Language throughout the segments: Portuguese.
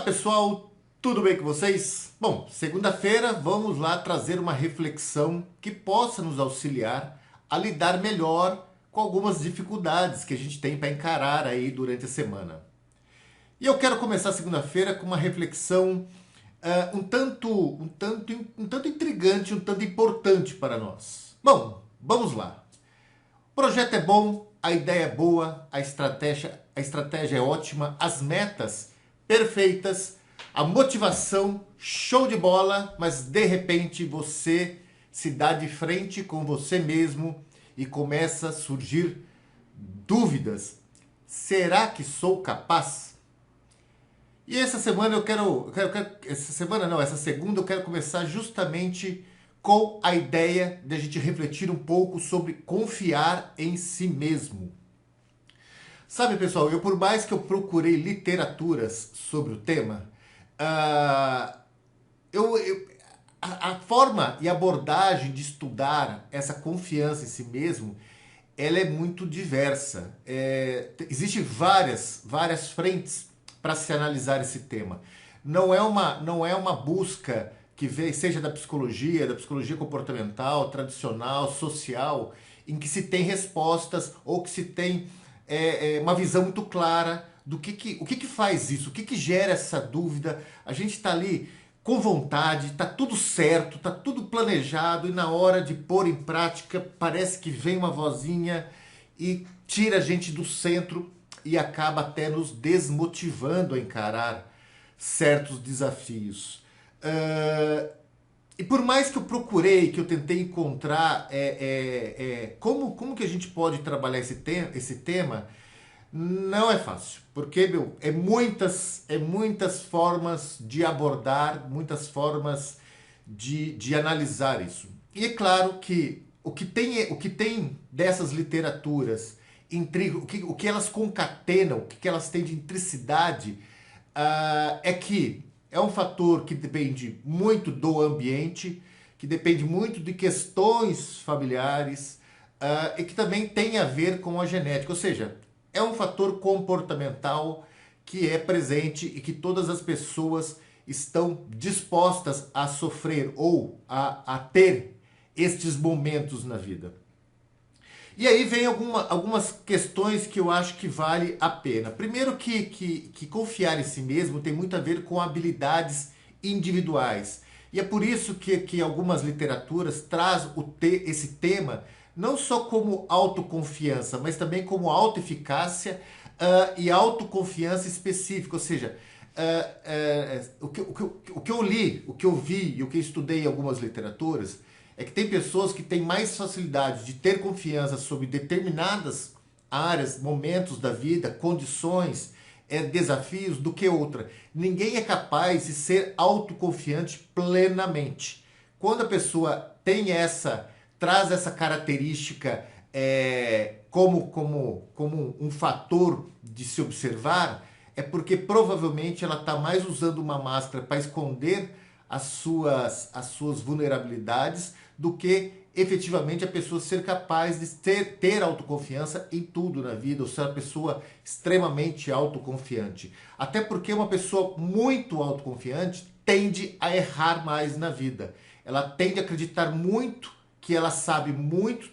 pessoal, tudo bem com vocês? Bom, segunda-feira vamos lá trazer uma reflexão que possa nos auxiliar a lidar melhor com algumas dificuldades que a gente tem para encarar aí durante a semana. E eu quero começar segunda-feira com uma reflexão um tanto intrigante, um tanto importante para nós. Bom, vamos lá. O projeto é bom, a ideia é boa, a estratégia é ótima, as metas perfeitas, a motivação show de bola, mas de repente você se dá de frente com você mesmo e começa a surgir dúvidas. Será que sou capaz? E essa semana essa segunda eu quero começar justamente com a ideia de a gente refletir um pouco sobre confiar em si mesmo. Sabe, pessoal, por mais que eu procurei literaturas sobre o tema, ah, a forma e abordagem de estudar essa confiança em si mesmo, ela é muito diversa. Existem várias frentes para se analisar esse tema. Não é uma busca que seja da psicologia comportamental, tradicional, social, em que se tem respostas ou que se tem uma visão muito clara do o que faz isso, o que gera essa dúvida. A gente está ali com vontade, está tudo certo, está tudo planejado e na hora de pôr em prática parece que vem uma vozinha e tira a gente do centro e acaba até nos desmotivando a encarar certos desafios. E por mais que eu procurei, que eu tentei encontrar como que a gente pode trabalhar esse tema, não é fácil, porque é muitas formas de abordar, muitas formas de analisar isso. E é claro que o que tem dessas literaturas, o que elas concatenam, o que elas têm de intricidade, é que é um fator que depende muito do ambiente, que depende muito de questões familiares, e que também tem a ver com a genética. Ou seja, é um fator comportamental que é presente e que todas as pessoas estão dispostas a sofrer ou a ter estes momentos na vida. E aí vem algumas questões que eu acho que vale a pena. Primeiro que confiar em si mesmo tem muito a ver com habilidades individuais. E é por isso que algumas literaturas trazem esse tema não só como autoconfiança, mas também como autoeficácia e autoconfiança específica. Ou seja, o que eu li, o que eu vi e o que eu estudei em algumas literaturas é que tem pessoas que têm mais facilidade de ter confiança sobre determinadas áreas, momentos da vida, condições, desafios do que outra. Ninguém é capaz de ser autoconfiante plenamente. Quando a pessoa traz essa característica como um fator de se observar, é porque provavelmente ela está mais usando uma máscara para esconder as suas vulnerabilidades do que efetivamente a pessoa ser capaz de ter autoconfiança em tudo na vida, ou ser uma pessoa extremamente autoconfiante. Até porque uma pessoa muito autoconfiante tende a errar mais na vida. Ela tende a acreditar muito que ela sabe muito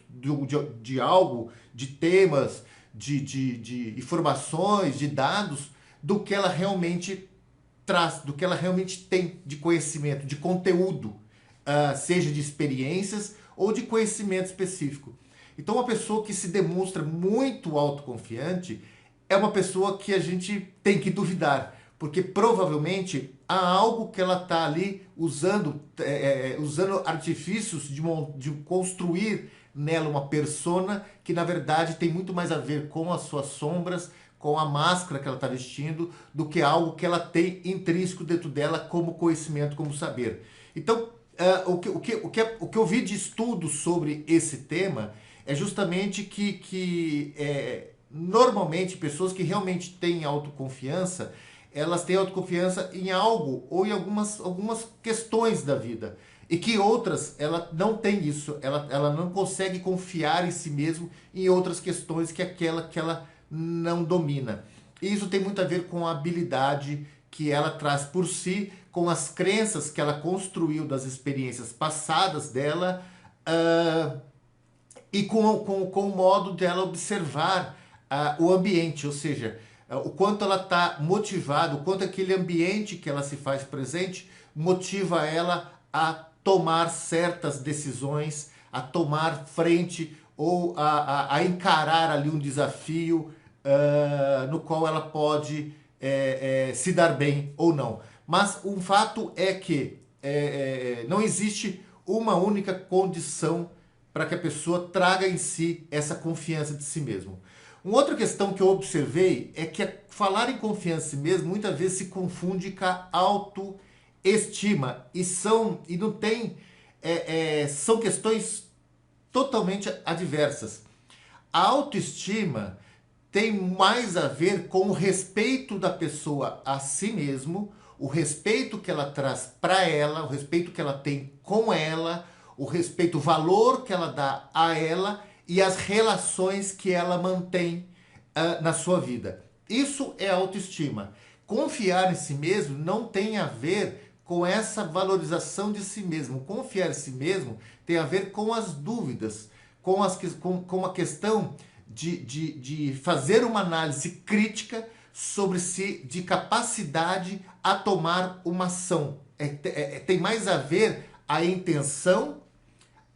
de algo, de temas, de informações, de dados, do que ela realmente traz, do que ela realmente tem de conhecimento, de conteúdo, seja de experiências ou de conhecimento específico. Então, uma pessoa que se demonstra muito autoconfiante é uma pessoa que a gente tem que duvidar, porque provavelmente há algo que ela está ali usando artifícios de construir nela uma persona que na verdade tem muito mais a ver com as suas sombras, com a máscara que ela está vestindo, do que algo que ela tem intrínseco dentro dela como conhecimento, como saber. Então, o que eu vi de estudo sobre esse tema é justamente que normalmente pessoas que realmente têm autoconfiança, elas têm autoconfiança em algo ou em algumas questões da vida. E que outras, ela não tem isso, ela não consegue confiar em si mesmo em outras questões que aquela que ela não domina. E isso tem muito a ver com a habilidade que ela traz por si, com as crenças que ela construiu das experiências passadas dela, e com o modo dela observar o ambiente, ou seja, o quanto ela está motivada, o quanto aquele ambiente que ela se faz presente motiva ela a tomar certas decisões, a tomar frente ou a encarar ali um desafio no qual ela pode se dar bem ou não. Mas o fato é que não existe uma única condição para que a pessoa traga em si essa confiança de si mesmo. Uma outra questão que eu observei é que falar em confiança em si mesmo muitas vezes se confunde com a autoestima e não tem são questões totalmente adversas. A autoestima tem mais a ver com o respeito da pessoa a si mesmo, o respeito que ela traz para ela, o respeito que ela tem com ela, o respeito, o valor que ela dá a ela e as relações que ela mantém na sua vida. Isso é autoestima. Confiar em si mesmo não tem a ver com essa valorização de si mesmo. Confiar em si mesmo tem a ver com as dúvidas, com a questão de fazer uma análise crítica sobre si, de capacidade a tomar uma ação. Tem mais a ver a intenção,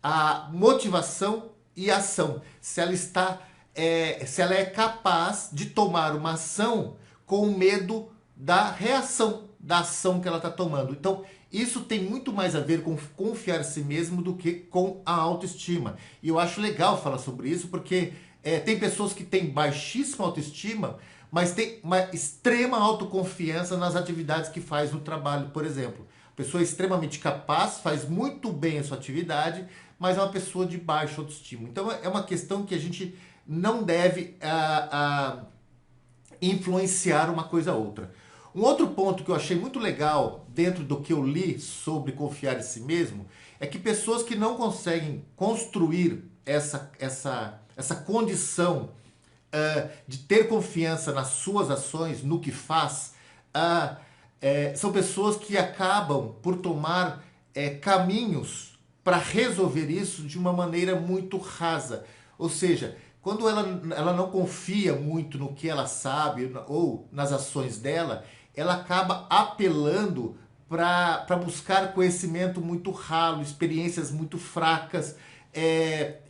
a motivação e a ação. Se ela é capaz de tomar uma ação com medo da reação, da ação que ela está tomando. Então, isso tem muito mais a ver com confiar em si mesmo do que com a autoestima. E eu acho legal falar sobre isso, porque tem pessoas que têm baixíssima autoestima, mas tem uma extrema autoconfiança nas atividades que faz no trabalho, por exemplo. A pessoa é extremamente capaz, faz muito bem a sua atividade, mas é uma pessoa de baixa autoestima. Então é uma questão que a gente não deve influenciar uma coisa a outra. Um outro ponto que eu achei muito legal dentro do que eu li sobre confiar em si mesmo é que pessoas que não conseguem construir essa condição de ter confiança nas suas ações, no que faz, são pessoas que acabam por tomar caminhos para resolver isso de uma maneira muito rasa. Ou seja, quando ela não confia muito no que ela sabe ou nas ações dela, ela acaba apelando para buscar conhecimento muito ralo, experiências muito fracas,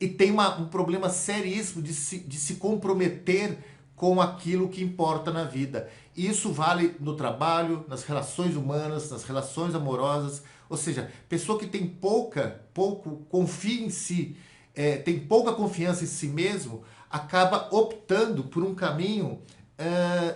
e tem um problema seríssimo de se comprometer com aquilo que importa na vida. Isso vale no trabalho, nas relações humanas, nas relações amorosas. Ou seja, pessoa que tem pouco confia em si, tem pouca confiança em si mesmo, acaba optando por um caminho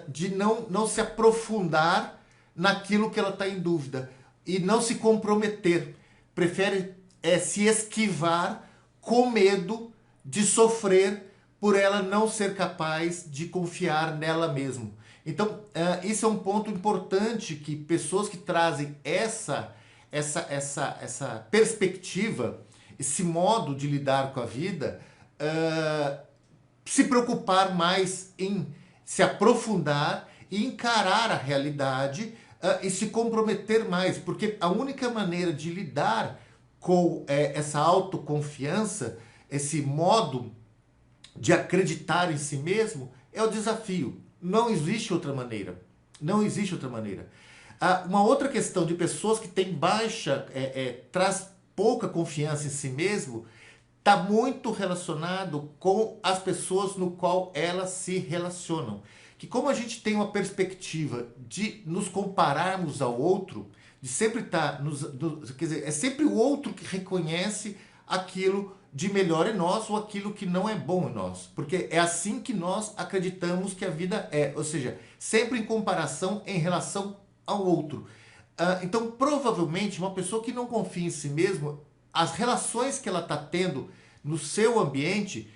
de não se aprofundar naquilo que ela está em dúvida e não se comprometer. Prefere se esquivar com medo de sofrer por ela não ser capaz de confiar nela mesma. Então, isso é um ponto importante que pessoas que trazem essa perspectiva, esse modo de lidar com a vida, se preocupar mais em se aprofundar e encarar a realidade e se comprometer mais, porque a única maneira de lidar com essa autoconfiança, esse modo de acreditar em si mesmo, é o desafio. Não existe outra maneira. Não existe outra maneira. Uma outra questão de pessoas que têm traz pouca confiança em si mesmo, está muito relacionado com as pessoas no qual elas se relacionam. Que como a gente tem uma perspectiva de nos compararmos ao outro, de sempre estar quer dizer, é sempre o outro que reconhece aquilo de melhor em nós ou aquilo que não é bom em nós. Porque é assim que nós acreditamos que a vida é. Ou seja, sempre em comparação em relação ao outro. Então, provavelmente, uma pessoa que não confia em si mesma, as relações que ela está tendo no seu ambiente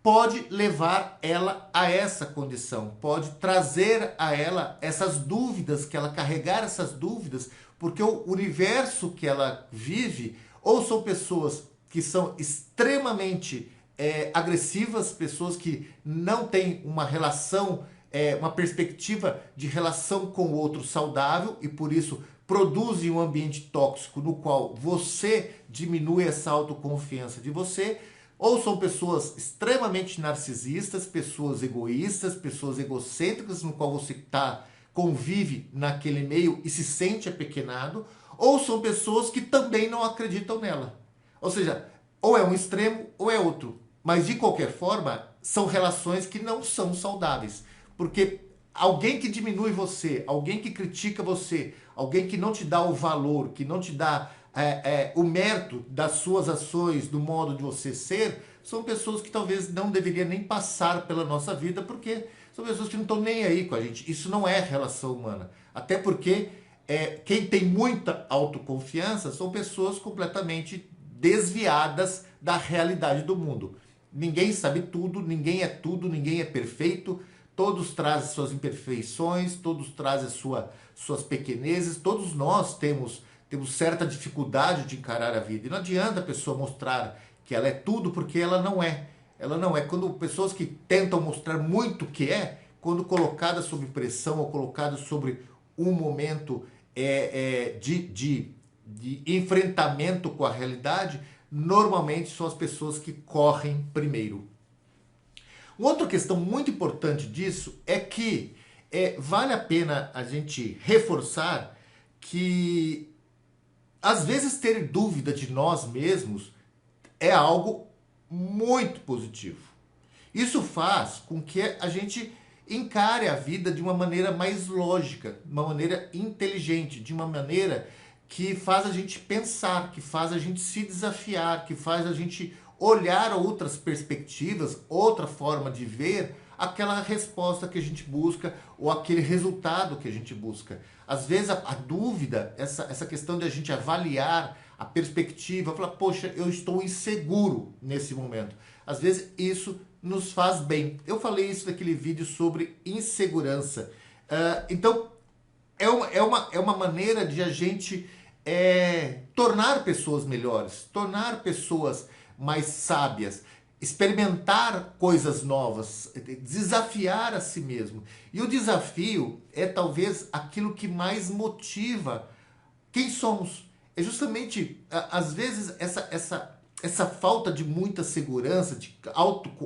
pode levar ela a essa condição, pode trazer a ela essas dúvidas, que ela carregar essas dúvidas, porque o universo que ela vive, ou são pessoas que são extremamente agressivas, pessoas que não têm uma relação uma perspectiva de relação com o outro saudável e por isso produzem um ambiente tóxico no qual você diminui essa autoconfiança de você, ou são pessoas extremamente narcisistas, pessoas egoístas, pessoas egocêntricas, no qual você convive naquele meio e se sente apequenado, ou são pessoas que também não acreditam nela. Ou seja, ou é um extremo ou é outro. Mas de qualquer forma, são relações que não são saudáveis. Porque alguém que diminui você, alguém que critica você, alguém que não te dá o valor, que não te dá o mérito das suas ações, do modo de você ser, são pessoas que talvez não deveriam nem passar pela nossa vida, porque são pessoas que não estão nem aí com a gente. Isso não é relação humana. Até porque quem tem muita autoconfiança são pessoas completamente desviadas da realidade do mundo. Ninguém sabe tudo, ninguém é perfeito, todos trazem suas imperfeições, todos trazem suas pequenezes, todos nós temos certa dificuldade de encarar a vida. E não adianta a pessoa mostrar que ela é tudo, porque ela não é. Ela não é. Quando pessoas que tentam mostrar muito o que é, quando colocadas sob pressão ou colocadas sobre um momento de enfrentamento com a realidade, normalmente são as pessoas que correm primeiro. Uma outra questão muito importante disso é que vale a pena a gente reforçar que às vezes ter dúvida de nós mesmos é algo muito positivo. Isso faz com que a gente encare a vida de uma maneira mais lógica, de uma maneira inteligente, de uma maneira que faz a gente pensar, que faz a gente se desafiar, que faz a gente olhar outras perspectivas, outra forma de ver aquela resposta que a gente busca ou aquele resultado que a gente busca. Às vezes a dúvida, essa questão de a gente avaliar a perspectiva, falar, poxa, eu estou inseguro nesse momento. Às vezes isso nos faz bem. Eu falei isso naquele vídeo sobre insegurança. Então, é uma maneira de a gente tornar pessoas melhores, tornar pessoas mais sábias, experimentar coisas novas, desafiar a si mesmo. E o desafio é talvez aquilo que mais motiva quem somos. É justamente, às vezes, essa falta de muita segurança, de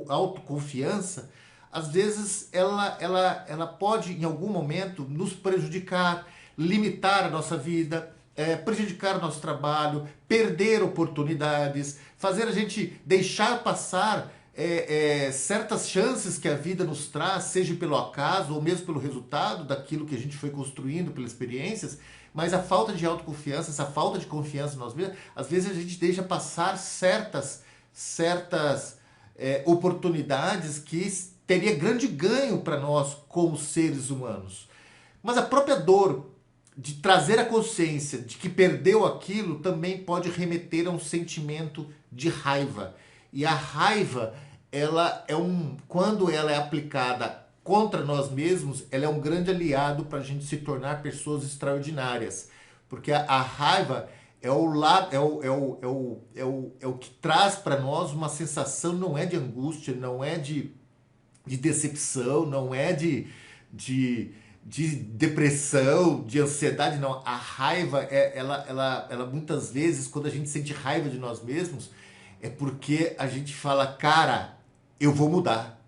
autoconfiança, às vezes ela pode, em algum momento, nos prejudicar, limitar a nossa vida, prejudicar o nosso trabalho, perder oportunidades, fazer a gente deixar passar certas chances que a vida nos traz, seja pelo acaso ou mesmo pelo resultado daquilo que a gente foi construindo, pelas experiências. Mas a falta de autoconfiança, essa falta de confiança em nós mesmos, às vezes a gente deixa passar certas oportunidades que teria grande ganho para nós como seres humanos. Mas a própria dor de trazer a consciência de que perdeu aquilo também pode remeter a um sentimento de raiva. E a raiva, quando ela é aplicada contra nós mesmos, ela é um grande aliado para a gente se tornar pessoas extraordinárias. Porque a raiva é o que traz para nós uma sensação, não é de angústia, não é de decepção, não é de depressão, de ansiedade, não. A raiva, ela muitas vezes, quando a gente sente raiva de nós mesmos, é porque a gente fala, cara, eu vou mudar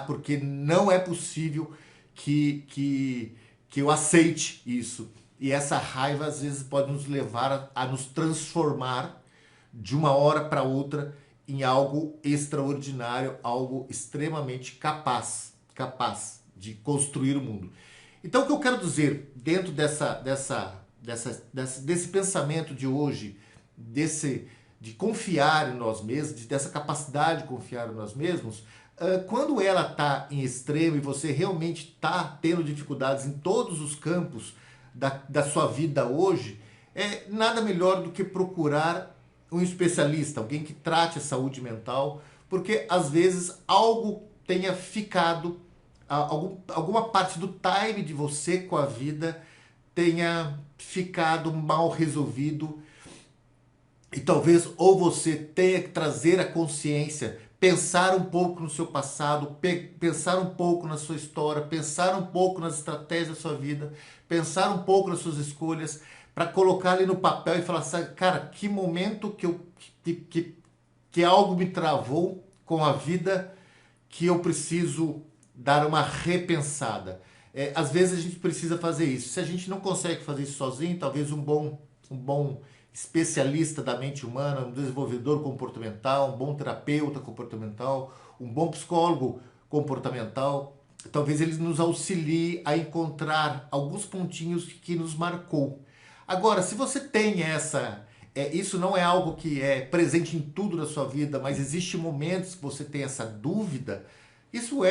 porque não é possível que eu aceite isso. E essa raiva às vezes pode nos levar a nos transformar de uma hora para outra em algo extraordinário, algo extremamente capaz de construir o mundo. Então o que eu quero dizer dentro desse pensamento de hoje, de confiar em nós mesmos, dessa capacidade de confiar em nós mesmos, quando ela está em extremo e você realmente está tendo dificuldades em todos os campos da sua vida hoje, nada melhor do que procurar um especialista, alguém que trate a saúde mental, porque às vezes algo tenha ficado, alguma parte do time de você com a vida tenha ficado mal resolvido, e talvez ou você tenha que trazer a consciência, pensar um pouco no seu passado, pensar um pouco na sua história, pensar um pouco nas estratégias da sua vida, pensar um pouco nas suas escolhas, para colocar ali no papel e falar assim, cara, que momento que algo me travou com a vida que eu preciso dar uma repensada. Às vezes a gente precisa fazer isso. Se a gente não consegue fazer isso sozinho, talvez um bom especialista da mente humana, um desenvolvedor comportamental, um bom terapeuta comportamental, um bom psicólogo comportamental, talvez ele nos auxilie a encontrar alguns pontinhos que nos marcou. Agora, se você tem isso não é algo que é presente em tudo da sua vida, mas existe momentos que você tem essa dúvida, isso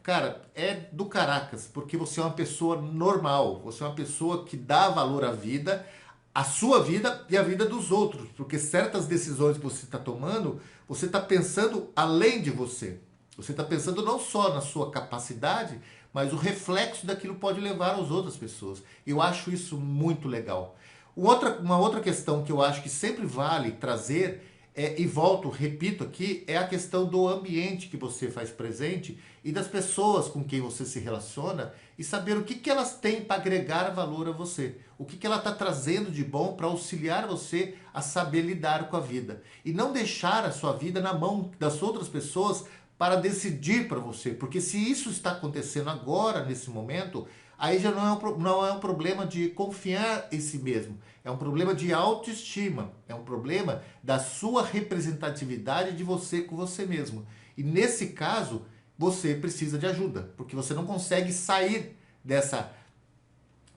cara, é do caracas, porque você é uma pessoa normal, você é uma pessoa que dá valor à vida, a sua vida e a vida dos outros, porque certas decisões que você está tomando, você está pensando além de você. Você está pensando não só na sua capacidade, mas o reflexo daquilo pode levar às outras pessoas. Eu acho isso muito legal. Uma outra questão que eu acho que sempre vale trazer, e volto, repito aqui, é a questão do ambiente que você faz presente e das pessoas com quem você se relaciona e saber o que elas têm para agregar valor a você. O que ela está trazendo de bom para auxiliar você a saber lidar com a vida. E não deixar a sua vida na mão das outras pessoas para decidir para você. Porque se isso está acontecendo agora, nesse momento, aí já não é um problema de confiar em si mesmo. É um problema de autoestima. É um problema da sua representatividade de você com você mesmo. E nesse caso, você precisa de ajuda. Porque você não consegue sair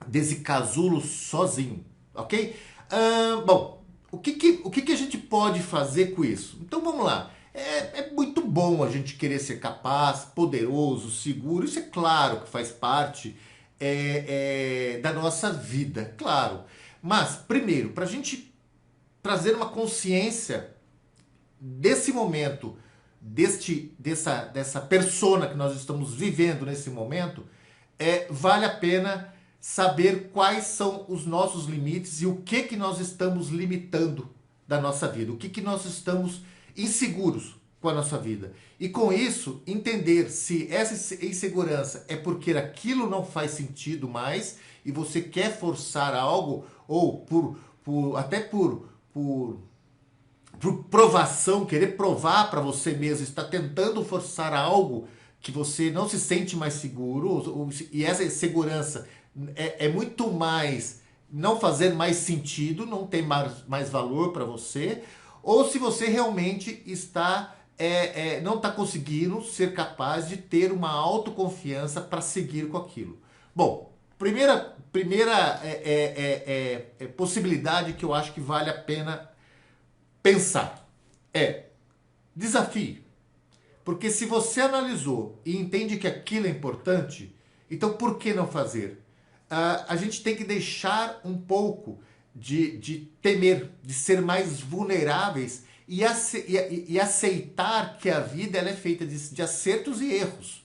desse casulo sozinho. Ok? Bom, o que a gente pode fazer com isso? Então vamos lá. É muito bom a gente querer ser capaz, poderoso, seguro. Isso é claro que faz parte da nossa vida, claro. Mas, primeiro, para a gente trazer uma consciência desse momento, dessa persona que nós estamos vivendo nesse momento, vale a pena saber quais são os nossos limites e o que nós estamos limitando da nossa vida, o que nós estamos inseguros com a nossa vida. E com isso, entender se essa insegurança é porque aquilo não faz sentido mais e você quer forçar algo, ou até por provação, querer provar para você mesmo, está tentando forçar algo que você não se sente mais seguro, e essa insegurança é muito mais não fazer mais sentido, não tem mais valor para você, ou se você realmente não está conseguindo ser capaz de ter uma autoconfiança para seguir com aquilo. Bom, primeira possibilidade que eu acho que vale a pena pensar é desafio. Porque se você analisou e entende que aquilo é importante, então por que não fazer? A gente tem que deixar um pouco de temer, de ser mais vulneráveis e aceitar que a vida ela é feita de acertos e erros.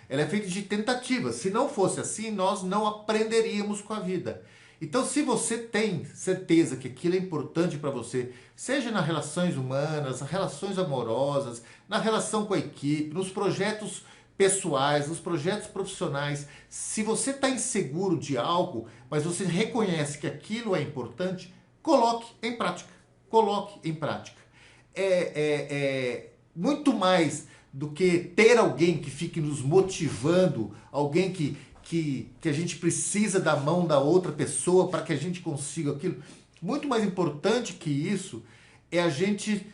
Ela é feita de tentativas. Se não fosse assim, nós não aprenderíamos com a vida. Então, se você tem certeza que aquilo é importante para você, seja nas relações humanas, nas relações amorosas, na relação com a equipe, nos projetos pessoais, nos projetos profissionais, se você está inseguro de algo, mas você reconhece que aquilo é importante, coloque em prática. Coloque em prática. Muito mais do que ter alguém que fique nos motivando, alguém que a gente precisa da mão da outra pessoa para que a gente consiga aquilo. Muito mais importante que isso é a gente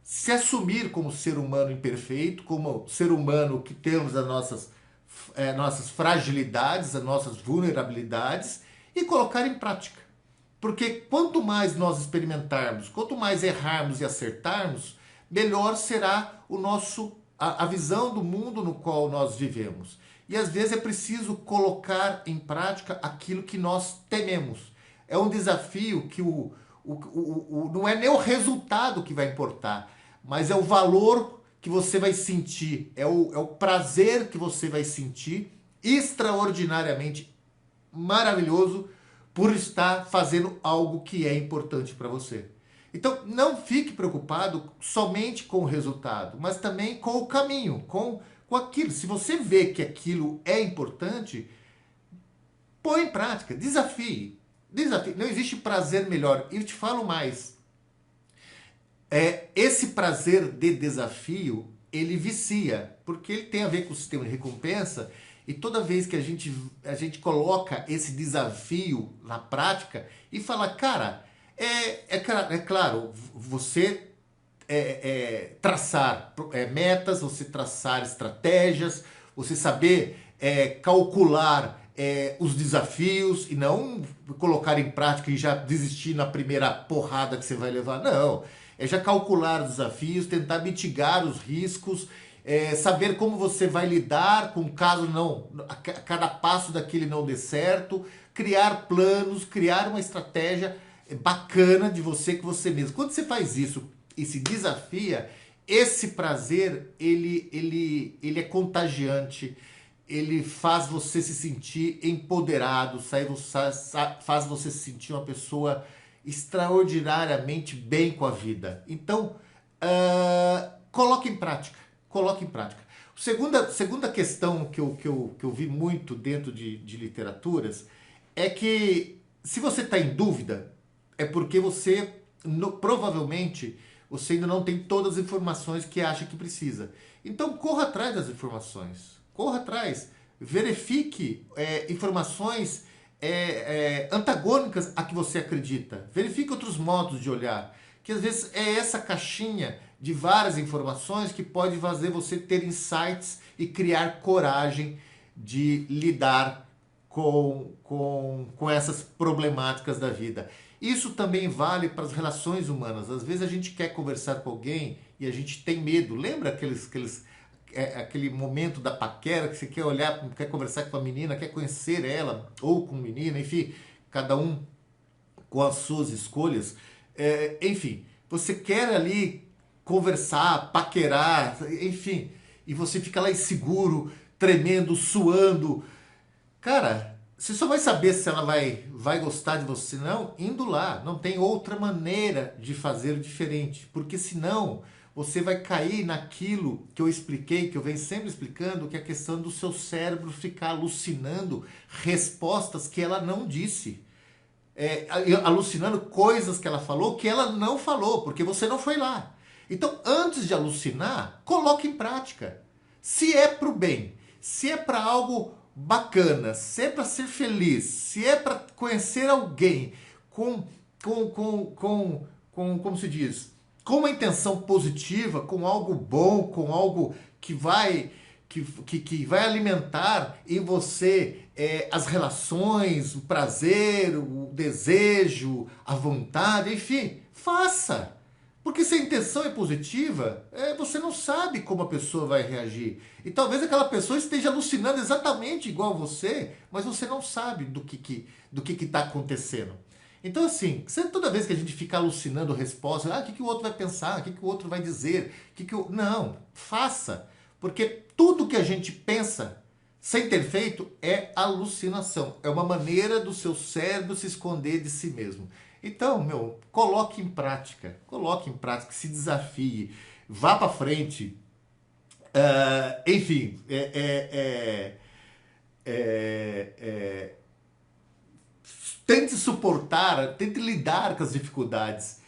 se assumir como ser humano imperfeito, como ser humano que temos as nossas fragilidades, as nossas vulnerabilidades e colocar em prática. Porque quanto mais nós experimentarmos, quanto mais errarmos e acertarmos, melhor será a visão do mundo no qual nós vivemos. E às vezes é preciso colocar em prática aquilo que nós tememos. É um desafio que não é nem o resultado que vai importar, mas é o valor que você vai sentir, é o prazer que você vai sentir, extraordinariamente maravilhoso, por estar fazendo algo que é importante para você. Então, não fique preocupado somente com o resultado, mas também com o caminho, com aquilo. Se você vê que aquilo é importante, põe em prática, desafie. Desafie. Não existe prazer melhor. E eu te falo mais. Esse prazer de desafio, ele vicia, porque ele tem a ver com o sistema de recompensa, e toda vez que a gente coloca esse desafio na prática e fala, cara, é claro, você traçar metas, você traçar estratégias, você saber calcular os desafios e não colocar em prática e já desistir na primeira porrada que você vai levar. Não. É já calcular os desafios, tentar mitigar os riscos, saber como você vai lidar com caso não, cada passo daquele não dê certo, criar planos, criar uma estratégia bacana de você com você mesmo. Quando você faz isso e se desafia, esse prazer ele é contagiante, ele faz você se sentir empoderado, faz você se sentir uma pessoa extraordinariamente bem com a vida. Então, coloque em prática. Coloque em prática. Segunda questão que eu vi muito dentro de literaturas é que se você está em dúvida, é porque você provavelmente você ainda não tem todas as informações que acha que precisa. Então corra atrás das informações. Corra atrás. Verifique informações antagônicas a que você acredita. Verifique outros modos de olhar. Que às vezes é essa caixinha de várias informações que pode fazer você ter insights e criar coragem de lidar com essas problemáticas da vida. Isso também vale para as relações humanas. Às vezes a gente quer conversar com alguém e a gente tem medo. Lembra aquele momento da paquera que você quer olhar, quer conversar com a menina, quer conhecer ela ou com o menino, enfim, cada um com as suas escolhas. Enfim, você quer ali conversar, paquerar, enfim, e você fica lá inseguro, tremendo, suando. Cara, você só vai saber se ela vai gostar de você não indo lá. Não tem outra maneira de fazer diferente, porque senão você vai cair naquilo que eu expliquei, que eu venho sempre explicando, que é a questão do seu cérebro ficar alucinando respostas que ela não disse. Alucinando coisas que ela falou que ela não falou, porque você não foi lá. Então, antes de alucinar, coloque em prática. Se é para o bem, se é para algo bacana, se é para ser feliz, se é para conhecer alguém como se diz, com uma intenção positiva, com algo bom, com algo que vai alimentar em você as relações, o prazer, o desejo, a vontade, enfim, faça. Porque se a intenção é positiva, você não sabe como a pessoa vai reagir. E talvez aquela pessoa esteja alucinando exatamente igual você, mas você não sabe do que está acontecendo. Então, assim, toda vez que a gente fica alucinando respostas, o que o outro vai pensar, o que o outro vai dizer, não, faça. Porque tudo que a gente pensa sem ter feito é alucinação. É uma maneira do seu cérebro se esconder de si mesmo. Então, coloque em prática, se desafie, vá para frente. Enfim, tente suportar, tente lidar com as dificuldades.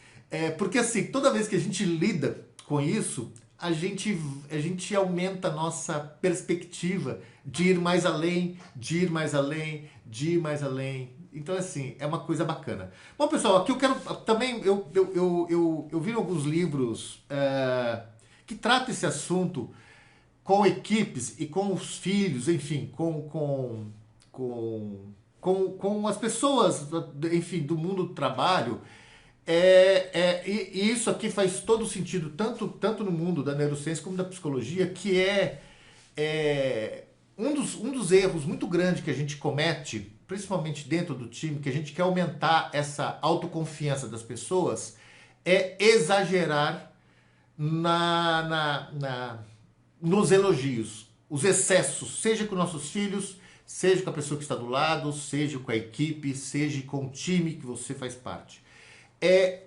Porque assim, toda vez que a gente lida com isso, a gente aumenta a nossa perspectiva de ir mais além, de ir mais além, de ir mais além. Então, assim, é uma coisa bacana. Bom, pessoal, aqui eu quero também, eu vi alguns livros que tratam esse assunto com equipes e com os filhos, enfim, com as pessoas, enfim, do mundo do trabalho. E isso aqui faz todo sentido, tanto no mundo da neurociência como da psicologia, que um dos erros muito grandes que a gente comete, principalmente dentro do time, que a gente quer aumentar essa autoconfiança das pessoas, é exagerar nos elogios, os excessos, seja com nossos filhos, seja com a pessoa que está do lado, seja com a equipe, seja com o time que você faz parte.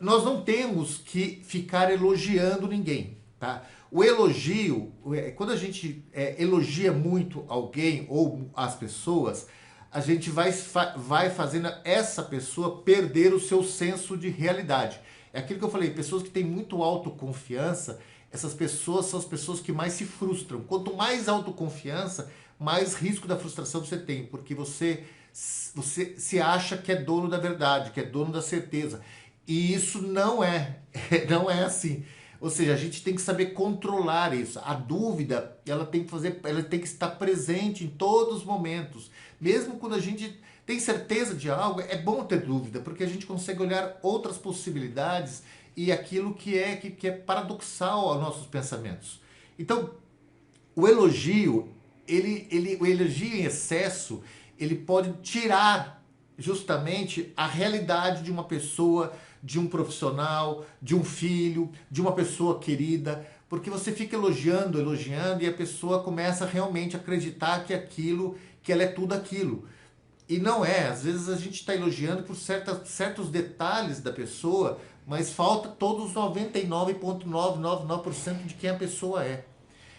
nós não temos que ficar elogiando ninguém, tá? O elogio, quando a gente elogia muito alguém ou as pessoas, a gente vai fazendo essa pessoa perder o seu senso de realidade. É aquilo que eu falei, pessoas que têm muito autoconfiança, essas pessoas são as pessoas que mais se frustram. Quanto mais autoconfiança, mais risco da frustração você tem, porque você se acha que é dono da verdade, que é dono da certeza. E isso não é, não é assim. Ou seja, a gente tem que saber controlar isso. A dúvida, ela tem que estar presente em todos os momentos. Mesmo quando a gente tem certeza de algo, é bom ter dúvida, porque a gente consegue olhar outras possibilidades e aquilo que é paradoxal aos nossos pensamentos. Então, o elogio, o elogio em excesso, ele pode tirar justamente a realidade de uma pessoa, de um profissional, de um filho, de uma pessoa querida, porque você fica elogiando, elogiando e a pessoa começa realmente a acreditar que ela é tudo aquilo. E não é, às vezes a gente está elogiando por certos detalhes da pessoa, mas falta todos os 99,999% de quem a pessoa é.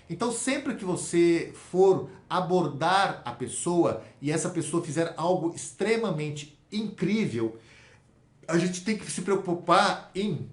Então, sempre que você for abordar a pessoa e essa pessoa fizer algo extremamente incrível, a gente tem que se preocupar em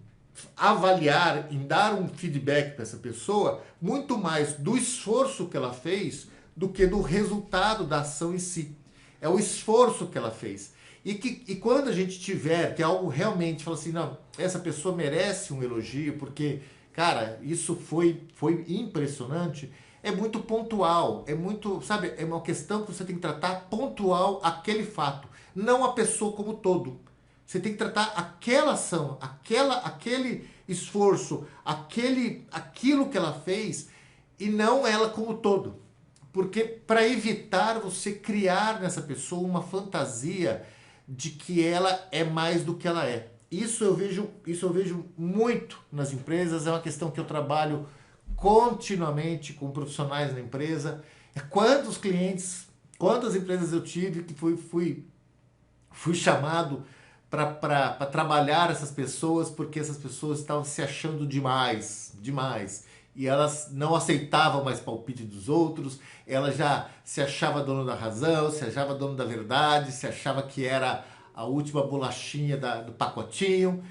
avaliar, em dar um feedback para essa pessoa, muito mais do esforço que ela fez do que do resultado da ação em si. É o esforço que ela fez. E quando a gente tiver que algo realmente fala assim, não, essa pessoa merece um elogio, porque, cara, isso foi impressionante, é muito pontual, é muito, sabe, é uma questão que você tem que tratar pontual aquele fato, não a pessoa como todo. Você tem que tratar aquela ação, aquele esforço, aquilo que ela fez e não ela como todo. Porque para evitar você criar nessa pessoa uma fantasia de que ela é mais do que ela é. Isso eu vejo muito nas empresas, é uma questão que eu trabalho continuamente com profissionais na empresa. Quantos clientes, quantas empresas eu tive que fui chamado para trabalhar essas pessoas porque essas pessoas estavam se achando demais, demais. E elas não aceitavam mais palpite dos outros, ela já se achava dono da razão, se achava dono da verdade, se achava que era a última bolachinha do pacotinho.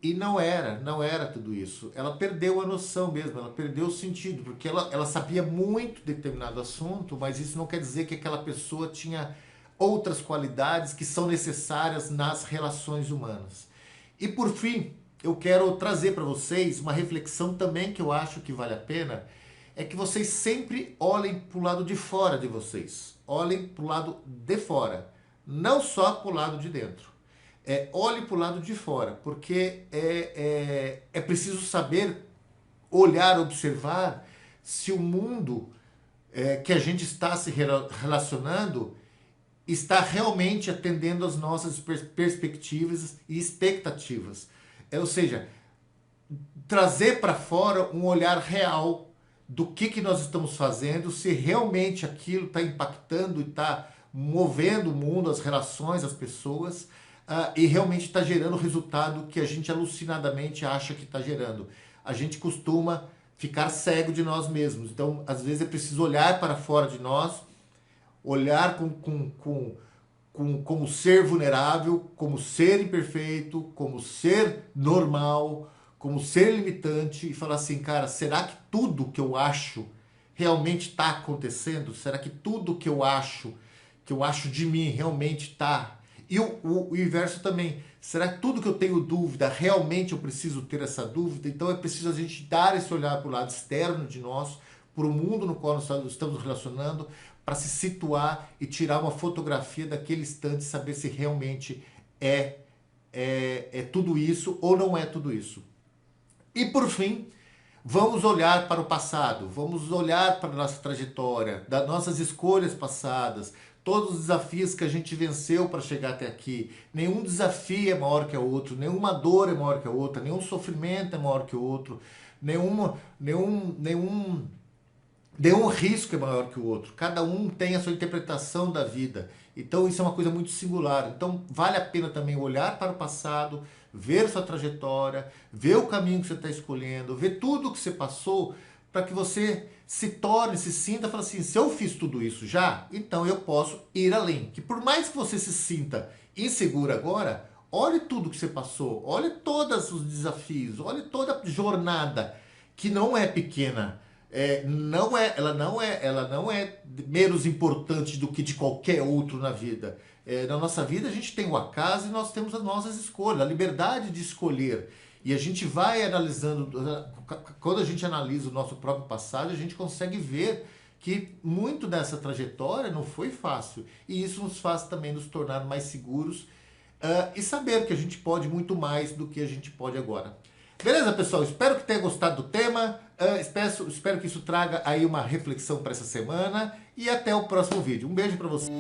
E não era tudo isso. Ela perdeu a noção mesmo, ela perdeu o sentido, porque ela sabia muito de determinado assunto, mas isso não quer dizer que aquela pessoa tinha outras qualidades que são necessárias nas relações humanas. E por fim, eu quero trazer para vocês uma reflexão também que eu acho que vale a pena, é que vocês sempre olhem para o lado de fora de vocês. Olhem para o lado de fora, não só para o lado de dentro. Olhe para o lado de fora, porque é preciso saber olhar, observar se o mundo que a gente está se relacionando está realmente atendendo às nossas perspectivas e expectativas. Ou seja, trazer para fora um olhar real do que nós estamos fazendo, se realmente aquilo está impactando e está movendo o mundo, as relações, as pessoas, e realmente está gerando o resultado que a gente alucinadamente acha que está gerando. A gente costuma ficar cego de nós mesmos. Então, às vezes é preciso olhar para fora de nós, olhar como ser vulnerável, como ser imperfeito, como ser normal, como ser limitante e falar assim, cara, será que tudo que eu acho realmente está acontecendo? Será que tudo que eu acho de mim realmente está? E o inverso também. Será que tudo que eu tenho dúvida, realmente eu preciso ter essa dúvida? Então é preciso a gente dar esse olhar para o lado externo de nós, para o mundo no qual nós estamos relacionando, para se situar e tirar uma fotografia daquele instante, saber se realmente é tudo isso ou não é tudo isso. E por fim, vamos olhar para o passado, vamos olhar para a nossa trajetória, das nossas escolhas passadas, todos os desafios que a gente venceu para chegar até aqui. Nenhum desafio é maior que o outro, nenhuma dor é maior que a outra, nenhum sofrimento é maior que o outro, nenhum risco é maior que o outro. Cada um tem a sua interpretação da vida. Então isso é uma coisa muito singular. Então vale a pena também olhar para o passado, ver sua trajetória, ver o caminho que você está escolhendo, ver tudo que você passou, para que você se torne, se sinta, fala assim, se eu fiz tudo isso já, então eu posso ir além. Que por mais que você se sinta inseguro agora, olhe tudo que você passou, olhe todos os desafios, olhe toda a jornada, que não é pequena. Ela não é menos importante do que de qualquer outro na vida. Na nossa vida a gente tem o acaso e nós temos as nossas escolhas, a liberdade de escolher. E a gente vai analisando, quando a gente analisa o nosso próprio passado, a gente consegue ver que muito dessa trajetória não foi fácil. E isso nos faz também nos tornar mais seguros e saber que a gente pode muito mais do que a gente pode agora. Beleza, pessoal? Espero que tenha gostado do tema. Espero que isso traga aí uma reflexão para essa semana. E até o próximo vídeo. Um beijo para vocês.